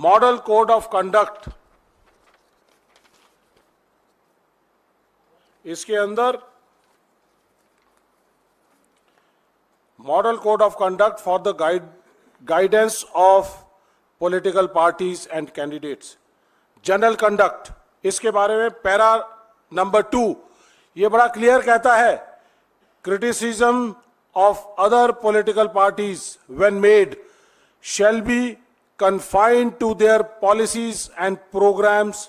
Model code of conduct, इसके अंदर model code of conduct for the guidance of political parties and candidates, general conduct, इसके बारे में para number 2 ये बड़ा क्लियर कहता है, criticism of other political parties when made shall be confined to their policies and programs,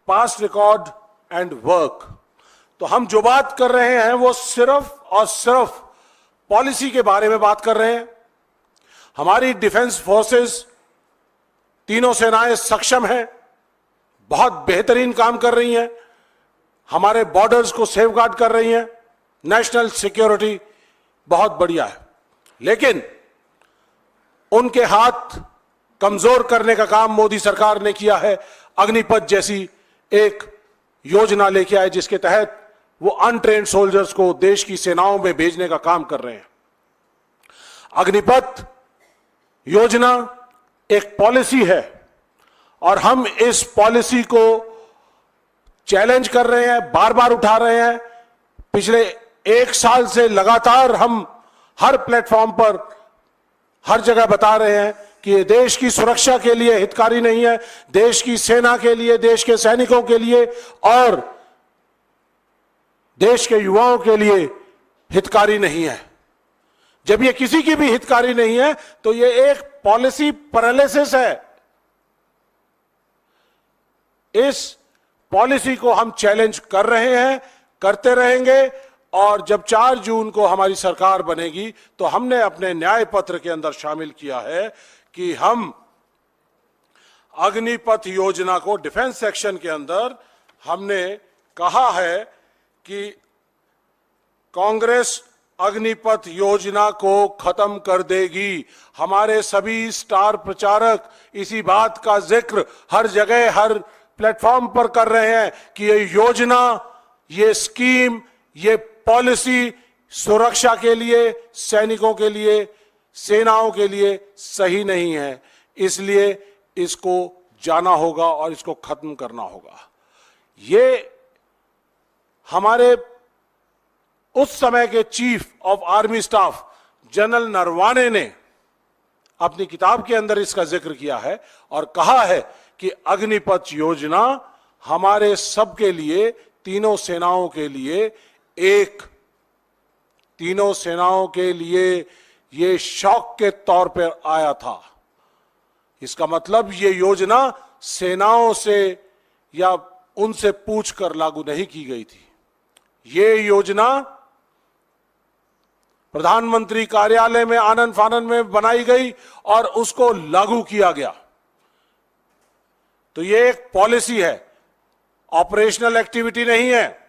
past record and work। तो हम जो बात कर रहे हैं वो सिर्फ और सिर्फ पॉलिसी के बारे में बात कर रहे हैं। हमारी डिफेंस फोर्सेस, तीनों सेनाएं सक्षम हैं, बहुत बेहतरीन काम कर रही हैं, हमारे बॉर्डर्स को सेफगार्ड कर रही हैं, नेशनल सिक्योरिटी बहुत बढ़िया है, लेकिन उनके हाथ कमजोर करने का काम मोदी सरकार ने किया है। अग्निपथ जैसी एक योजना लेके आए जिसके तहत वो अनट्रेन्ड सोल्जर्स को देश की सेनाओं में भेजने का काम कर रहे हैं। अग्निपथ योजना एक पॉलिसी है और हम इस पॉलिसी को चैलेंज कर रहे हैं, बार बार उठा रहे हैं। पिछले 1 साल से लगातार हम हर प्लेटफॉर्म पर, हर जगह बता रहे हैं कि ये देश की सुरक्षा के लिए हितकारी नहीं है, देश की सेना के लिए, देश के सैनिकों के लिए और देश के युवाओं के लिए हितकारी नहीं है। जब ये किसी की भी हितकारी नहीं है तो ये एक पॉलिसी पैरालिसिस है। इस पॉलिसी को हम चैलेंज कर रहे हैं, करते रहेंगे और जब 4 जून को हमारी सरकार बनेगी तो हमने अपने न्याय पत्र के अंदर शामिल किया है कि हम अग्निपथ योजना को, डिफेंस सेक्शन के अंदर हमने कहा है कि कांग्रेस अग्निपथ योजना को खत्म कर देगी। हमारे सभी स्टार प्रचारक इसी बात का जिक्र हर जगह, हर प्लेटफॉर्म पर कर रहे हैं कि ये योजना, ये स्कीम, ये पॉलिसी सुरक्षा के लिए, सैनिकों के लिए, सेनाओं के लिए सही नहीं है, इसलिए इसको जाना होगा और इसको खत्म करना होगा। ये हमारे उस समय के chief of army staff general Naravane ने अपनी किताब के अंदर इसका जिक्र किया है और कहा है कि अग्निपथ योजना हमारे सबके लिए, तीनों सेनाओं के लिए तीनों सेनाओं के लिए ये शौक के तौर पर आया था। इसका मतलब ये योजना सेनाओं से या उनसे पूछकर लागू नहीं की गई थी। ये योजना प्रधानमंत्री कार्यालय में आनन फानन में बनाई गई और उसको लागू किया गया। तो ये एक पॉलिसी है, ऑपरेशनल एक्टिविटी नहीं है।